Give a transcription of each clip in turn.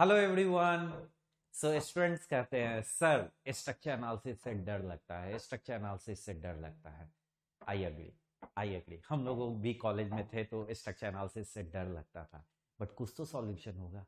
Hello everyone. So students कहते हैं sir structure analysis से डर लगता है, स्ट्रक्चर एनालिसिस से डर लगता है। I agree, I agree. हम लोग भी कॉलेज में थे तो स्ट्रक्चर एनालिसिस से डर लगता था, बट कुछ तो सॉल्यूशन होगा।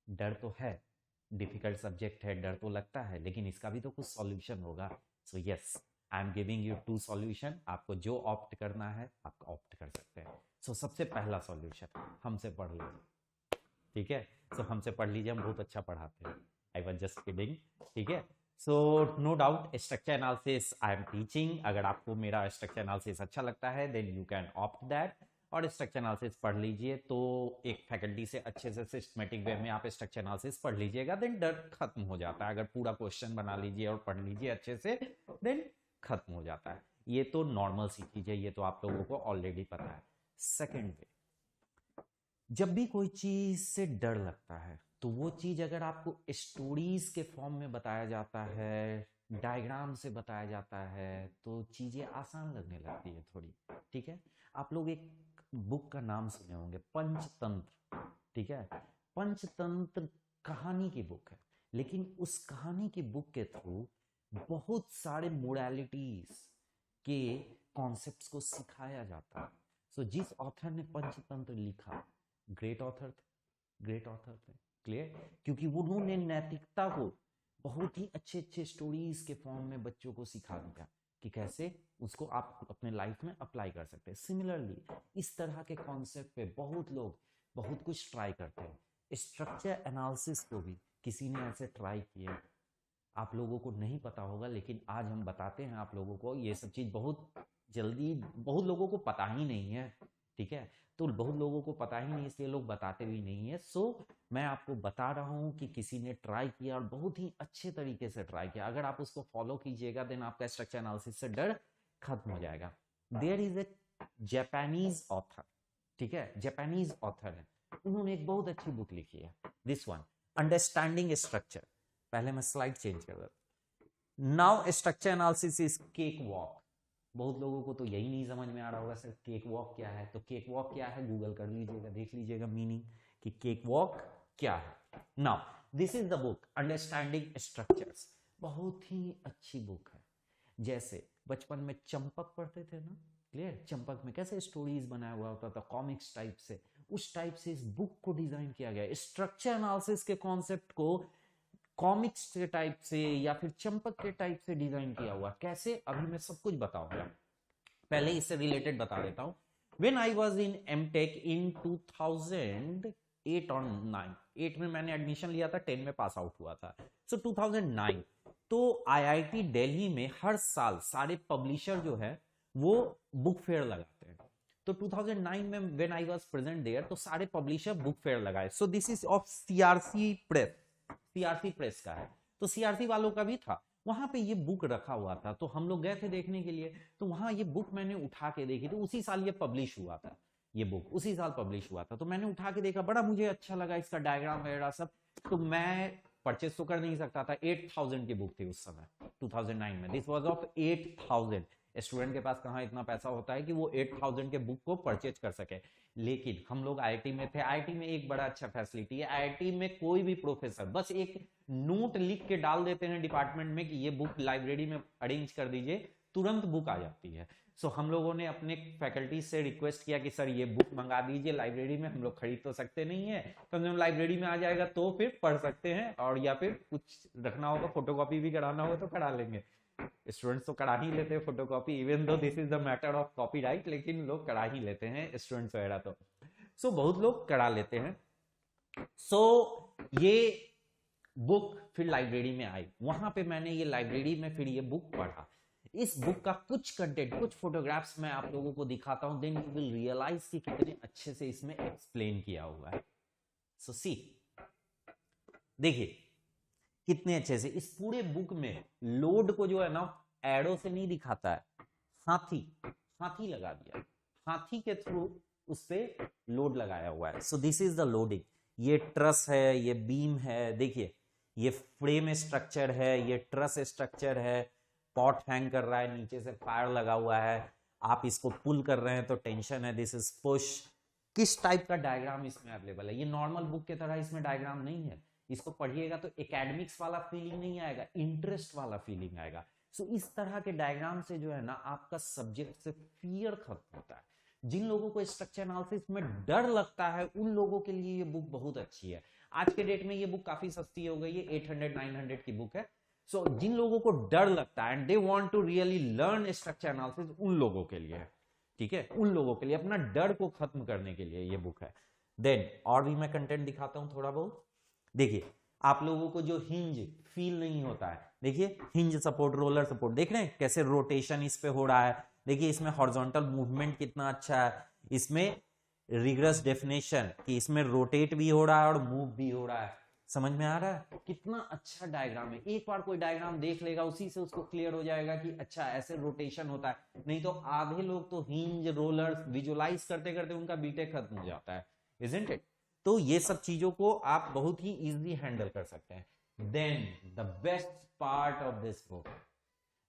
डर तो है, डिफिकल्ट सब्जेक्ट है, डर तो लगता है, लेकिन इसका भी तो कुछ सॉल्यूशन होगा। So yes, I am giving you two solution. आपको जो ऑप्ट करना है आप ऑप्ट कर सकते हैं। सो सबसे पहला सॉल्यूशन, हमसे पढ़ लीजिए। ठीक है, सो हमसे पढ़ लीजिए, हम बहुत अच्छा पढ़ाते हैं। I was just kidding. ठीक है, so no doubt structure analysis I am teaching. अगर आपको मेरा स्ट्रक्चर एनालिसिस अच्छा लगता है then you can opt that और स्ट्रक्चर एनालिसिस पढ़ लीजिए। तो एक फैकल्टी से अच्छे से सिस्टमेटिक वे में आप स्ट्रक्चर एनालिसिस पढ़ लीजिएगा, देन डर खत्म हो जाता है। अगर पूरा क्वेश्चन बना लीजिए और पढ़ लीजिए अच्छे से, देन खत्म हो जाता है। ये तो नॉर्मल सी चीज है, ये तो आप लोगों को ऑलरेडी पता है। सेकेंड वे, जब भी कोई चीज से डर लगता है तो वो चीज अगर आपको स्टोरीज के फॉर्म में बताया जाता है, डायग्राम से बताया जाता है, तो चीजें आसान लगने लगती है थोड़ी। ठीक है, आप लोग एक बुक का नाम सुने होंगे, पंचतंत्र। ठीक है, पंचतंत्र कहानी की बुक है, लेकिन उस कहानी की बुक के थ्रू बहुत सारे मोरालिटीज के कॉन्सेप्ट्स को सिखाया जाता है। सो जिस ऑथर ने पंचतंत्र लिखा, ग्रेट ऑथर थे, ग्रेट ऑथर थे। क्लियर, क्योंकि उन्होंने नैतिकता को बहुत ही अच्छे अच्छे स्टोरीज के फॉर्म में बच्चों को सिखा दिया कि कैसे उसको आप अपने लाइफ में अप्लाई कर सकते हैं। सिमिलरली इस तरह के कॉन्सेप्ट पे बहुत लोग बहुत कुछ ट्राई करते हैं। स्ट्रक्चर एनालिसिस को भी किसी ने ऐसे ट्राई किया, आप लोगों को नहीं पता होगा, लेकिन आज हम बताते हैं आप लोगों को। ये सब चीज बहुत जल्दी बहुत लोगों को पता ही नहीं है। ठीक है, तो बहुत लोगों को पता ही नहीं, इसलिए लोग बताते भी नहीं है। सो मैं आपको बता रहा हूं कि किसी ने ट्राई किया और बहुत ही अच्छे तरीके से ट्राई किया। अगर आप उसको फॉलो कीजिएगा देन आपका स्ट्रक्चर एनालिसिस से डर खत्म हो जाएगा। There is a Japanese author. ठीक है, जापानीज ऑथर है, उन्होंने एक बहुत अच्छी बुक लिखी है, दिस वन, अंडरस्टैंडिंग स्ट्रक्चर। पहले मैं स्लाइड चेंज कर देता। Now structure analysis is cake walk. बहुत लोगों को तो यही नहीं समझ में आ रहा होगा सर केक वॉक क्या है। तो केक वॉक क्या है, गूगल कर लीजिएगा, देख लीजिएगा मीनिंग कि केक वॉक क्या है। Now this is the book understanding structures. बहुत ही अच्छी बुक है। जैसे बचपन में चंपक पढ़ते थे ना, क्लियर, चंपक में कैसे स्टोरीज बनाया हुआ होता था कॉमिक्स टाइप से, उस टाइप से इस बुक को डिजाइन किया गया। स्ट्रक्चर एनालिसिस के कॉन्सेप्ट को कॉमिक्स के टाइप से या फिर चंपक के टाइप से डिजाइन किया हुआ। कैसे, अभी मैं सब कुछ बताऊंगा। पहले इससे रिलेटेड बता देता हूं। When I was in MTech in 2008 और 9, 8 में मैंने एडमिशन लिया था, 10 में पास आउट हुआ था। सो 2009, तो आईआईटी दिल्ली में हर साल सारे पब्लिशर जो है वो बुक फेयर लगाते हैं। तो 2009 में when I was present there, तो सारे पब्लिशर बुक फेयर लगाए। So this is of CRC press, CRC press का है, तो सीआरसी वालों का भी था। वहां पे ये बुक रखा हुआ था, तो हम लोग गए थे देखने के लिए। तो वहां ये बुक मैंने उठा के देखी, तो उसी साल ये पब्लिश हुआ था, ये बुक उसी साल पब्लिश हुआ था। तो मैंने उठा के देखा, बड़ा मुझे अच्छा लगा इसका डायग्राम वगैरह सब। तो मैं परचेस तो कर नहीं सकता था, 8000 की बुक थी उस समय 2009 में। This was of 8000। स्टूडेंट के पास कहाँ इतना पैसा होता है कि वो 8000 के बुक को परचेज कर सके। लेकिन हम लोग आईआईटी में थे। आईआईटी में एक बड़ा अच्छा फैसिलिटी है, आईआईटी में कोई भी प्रोफेसर बस एक नोट लिख के डाल देते हैं डिपार्टमेंट में कि ये बुक लाइब्रेरी में अरेंज कर दीजिए, तुरंत बुक आ जाती है। सो हम लोगों ने अपने फैकल्टी से रिक्वेस्ट किया कि सर ये बुक मंगा दीजिए लाइब्रेरी में। हम लोग खरीद तो सकते नहीं है, तो जब लाइब्रेरी में आ जाएगा तो फिर पढ़ सकते हैं, और या फिर कुछ रखना होगा, फोटोकॉपी भी कराना होगा तो करा लेंगे। स्टूडेंट्स तो करा ही लेते हैं photocopy, even though this is the matter of copyright, लेकिन लोग करा ही लेते हैं स्टूडेंट्स वगैरह तो। सो बहुत लोग करा लेते हैं। सो ये बुक फिर लाइब्रेरी में आई, वहां पे मैंने ये लाइब्रेरी में फिर ये बुक पढ़ा। इस बुक का कुछ कंटेंट, कुछ फोटोग्राफ्स मैं आप लोगों को दिखाता हूं, देन यू विल रियलाइज कि कितने अच्छे से इसमें एक्सप्लेन किया हुआ है। सो सी, देखिए कितने अच्छे से इस पूरे बुक में लोड को जो है ना एरो से नहीं दिखाता है, हाथी, हाथी लगा दिया, हाथी के थ्रू उस पे लोड लगाया हुआ है। सो दिस इज द लोडिंग। ये ट्रस है, ये बीम है, देखिए ये फ्रेम स्ट्रक्चर है, ये ट्रस स्ट्रक्चर है, पॉट हैंग कर रहा है, नीचे से फायर लगा हुआ है, आप इसको पुल कर रहे हैं तो टेंशन है, दिस इज पुश। किस टाइप का डायग्राम इसमें अवेलेबल है, ये नॉर्मल बुक की तरह इसमें डायग्राम नहीं है। इसको पढ़िएगा तो एकेडमिक्स वाला फीलिंग नहीं आएगा, इंटरेस्ट वाला फीलिंग आएगा। सो इस तरह के डायग्राम से जो है ना आपका सब्जेक्ट से फियर खत्म होता है। जिन लोगों को स्ट्रक्चर एनालिसिस में डर लगता है उन लोगों के लिए ये बुक बहुत अच्छी है। आज के डेट में ये बुक काफी सस्ती हो गई है, 800-900 की बुक है। सो जिन लोगों को डर लगता है and they want to really learn structure analysis, उन लोगों के लिए है, ठीक है, उन लोगों के लिए, अपना डर को खत्म करने के लिए ये बुक है। देन और भी मैं कंटेंट दिखाता हूं थोड़ा बहुत। देखिए आप लोगों को जो हिंज फील नहीं होता है, देखिए हिंज सपोर्ट, रोलर सपोर्ट, देख रहे हैं कैसे रोटेशन इस पे हो रहा है। देखिए इसमें हॉरिजॉन्टल मूवमेंट कितना अच्छा है, इसमें रिग्रेस डेफिनेशन कि इसमें रोटेट भी हो रहा है और मूव भी हो रहा है। समझ में आ रहा है कितना अच्छा डायग्राम है। एक बार कोई डायग्राम देख लेगा उसी से उसको क्लियर हो जाएगा कि अच्छा ऐसे रोटेशन होता है। नहीं तो आधे लोग तो हिंज रोलर विजुलाइज करते करते उनका बीटेक खत्म हो जाता है, इजंट इट। तो ये सब चीजों को आप बहुत ही इजीली हैंडल कर सकते हैं। Then the best part of this book,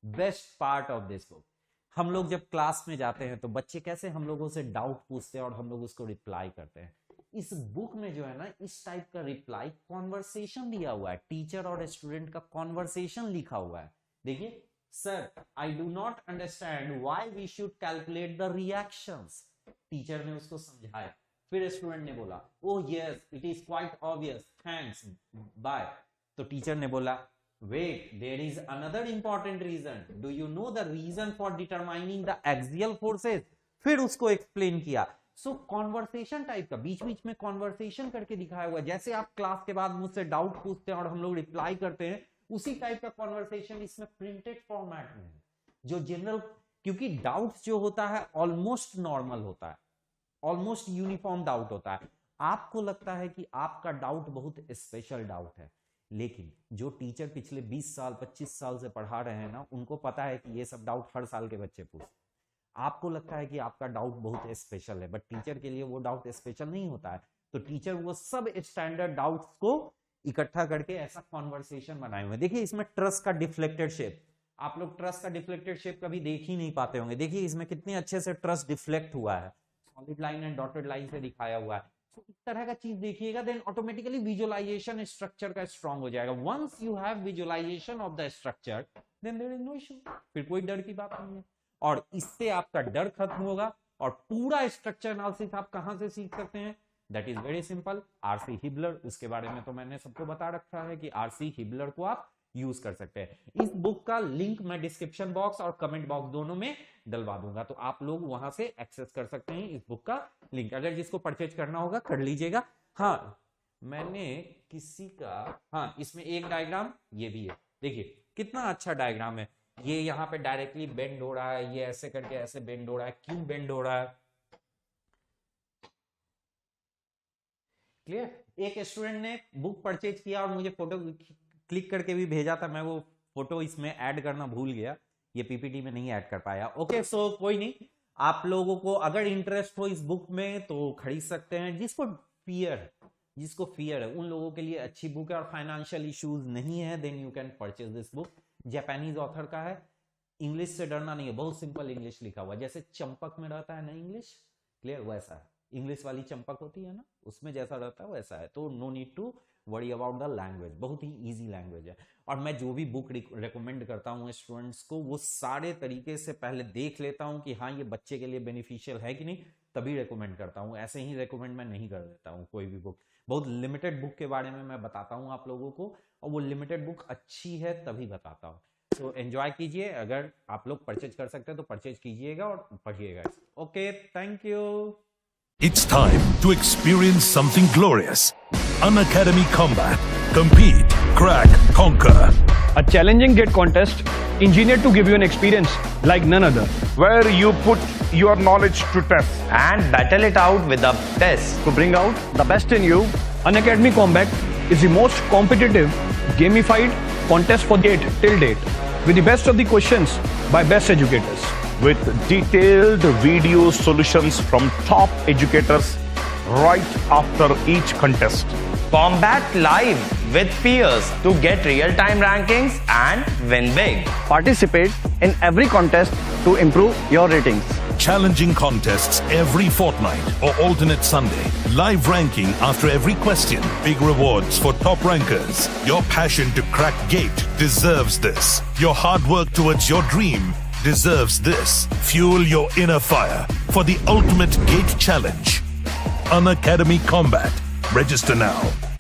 best part of this book, हम लोग जब क्लास में जाते हैं तो बच्चे कैसे हम लोगों से डाउट पूछते हैं और हम लोग उसको रिप्लाई करते हैं। इस बुक में जो है ना इस टाइप का रिप्लाई कॉन्वर्सेशन दिया हुआ है, टीचर और स्टूडेंट का कॉन्वर्सेशन लिखा हुआ है। देखिए, sir I do not understand why we should calculate the reactions. Teacher ने उसको समझाया, फिर स्टूडेंट ने बोला oh yes it is quite obvious, thanks, bye. तो टीचर ने बोला wait there is another important reason, do you know the reason for determining the axial forces। फिर उसको एक्सप्लेन किया। सो कॉन्वर्सेशन टाइप का, बीच बीच में कॉन्वर्सेशन करके दिखाया हुआ है। जैसे आप क्लास के बाद मुझसे डाउट पूछते हैं और हम लोग रिप्लाई करते हैं, उसी टाइप का कॉन्वर्सेशन इसमें प्रिंटेड फॉर्मेट में है। जो जनरल, क्योंकि डाउट जो होता है ऑलमोस्ट नॉर्मल होता है, ऑलमोस्ट यूनिफॉर्म डाउट होता है। आपको लगता है कि आपका डाउट बहुत स्पेशल डाउट है, लेकिन जो टीचर पिछले 20 साल 25 साल से पढ़ा रहे हैं ना, उनको पता है कि ये सब डाउट हर साल के बच्चे पूछते हैं। आपको लगता है कि आपका डाउट बहुत स्पेशल है, बट टीचर के लिए वो डाउट स्पेशल नहीं होता है। तो टीचर वो सब स्टैंडर्ड डाउट्स को इकट्ठा करके ऐसा कॉन्वर्सेशन बनाए हुए। देखिए इसमें ट्रस्ट का डिफ्लेक्टेड शेप, आप लोग ट्रस्ट का डिफ्लेक्टेड शेप कभी देख ही नहीं पाते होंगे। देखिए इसमें कितने अच्छे से ट्रस्ट डिफ्लेक्ट हुआ है, solid line and dotted line से दिखाया हुआ है। तो इस तरह का चीज देखिएगा, देन ऑटोमेटिकली विजुअलाइजेशन स्ट्रक्चर का स्ट्रांग हो जाएगा। Once you have visualization of the structure then there is no issue, फिर कोई डर की बात नहीं है। और इससे आपका डर खत्म होगा। और पूरा स्ट्रक्चर एनालिसिस आप कहां से सीख सकते हैं, that is very simple, RC Hibbeler. उसके बारे में तो मैंने सबको बता रखा है कि आरसी हिबलर को आप यूज कर सकते हैं। इस बुक का लिंक मैं डिस्क्रिप्शन बॉक्स और कमेंट बॉक्स दोनों में डलवा दूंगा, तो आप लोग वहां से एक्सेस कर सकते हैं इस बुक का लिंक। अगर जिसको परचेज करना होगा कर लीजिएगा। हाँ मैंने किसी का, हाँ इसमें एक डायग्राम ये भी है, देखिए कितना अच्छा डायग्राम है। ये यहाँ पे डायरेक्टली बेंड हो रहा है, ये ऐसे करके ऐसे बेंड हो रहा है, क्यों बेंड हो रहा है, क्लियर। एक स्टूडेंट ने बुक परचेज किया और मुझे फोटो क्लिक करके भी भेजा था, मैं वो फोटो इसमें ऐड करना भूल गया, ये पीपीटी में नहीं ऐड कर पाया। ओके सो कोई नहीं, आप लोगों को अगर इंटरेस्ट हो इस बुक में तो खरीद सकते हैं। जिसको फियर है उन लोगों के लिए अच्छी बुक है, और फाइनेंशियल इश्यूज नहीं है then you can purchase this book. Japanese author का है, इंग्लिश से डरना नहीं है, बहुत सिंपल इंग्लिश लिखा हुआ, जैसे चंपक में रहता है ना इंग्लिश, क्लियर, वैसा है। इंग्लिश वाली चंपक होती है ना, उसमें जैसा रहता है वैसा है। तो no need to worry about the language, बहुत ही इजी लैंग्वेज है। और मैं जो भी बुक रिकमेंड करता हूँ स्टूडेंट्स को, वो सारे तरीके से पहले देख लेता हूँ कि हाँ ये बच्चे के लिए बेनिफिशियल है कि नहीं, तभी रिकमेंड करता हूँ। ऐसे ही रिकमेंड मैं नहीं कर देता हूँ कोई भी बुक। बहुत लिमिटेड बुक के बारे में मैं बताता हूँ आप लोगों को, और वो लिमिटेड बुक अच्छी है तभी बताता हूँ। तो एंजॉय कीजिए, अगर आप लोग परचेज कर सकते हैं तो परचेज कीजिएगा और पढ़िएगा। Okay, thank you. It's time to experience something glorious. Unacademy Combat. Compete, crack, conquer. A challenging gate contest engineered to give you an experience like none other. Where you put your knowledge to test and battle it out with a test. To bring out the best in you, Unacademy Combat is the most competitive, gamified contest for gate till date, with the best of the questions by best educators. with detailed video solutions from top educators right after each contest. Combat live with peers to get real-time rankings and win big. Participate in every contest to improve your ratings. Challenging contests every fortnight or alternate Sunday. Live ranking after every question. Big rewards for top rankers. Your passion to crack GATE deserves this. Your hard work towards your dream deserves this. Fuel your inner fire for the ultimate GATE challenge. Unacademy Combat. Register now.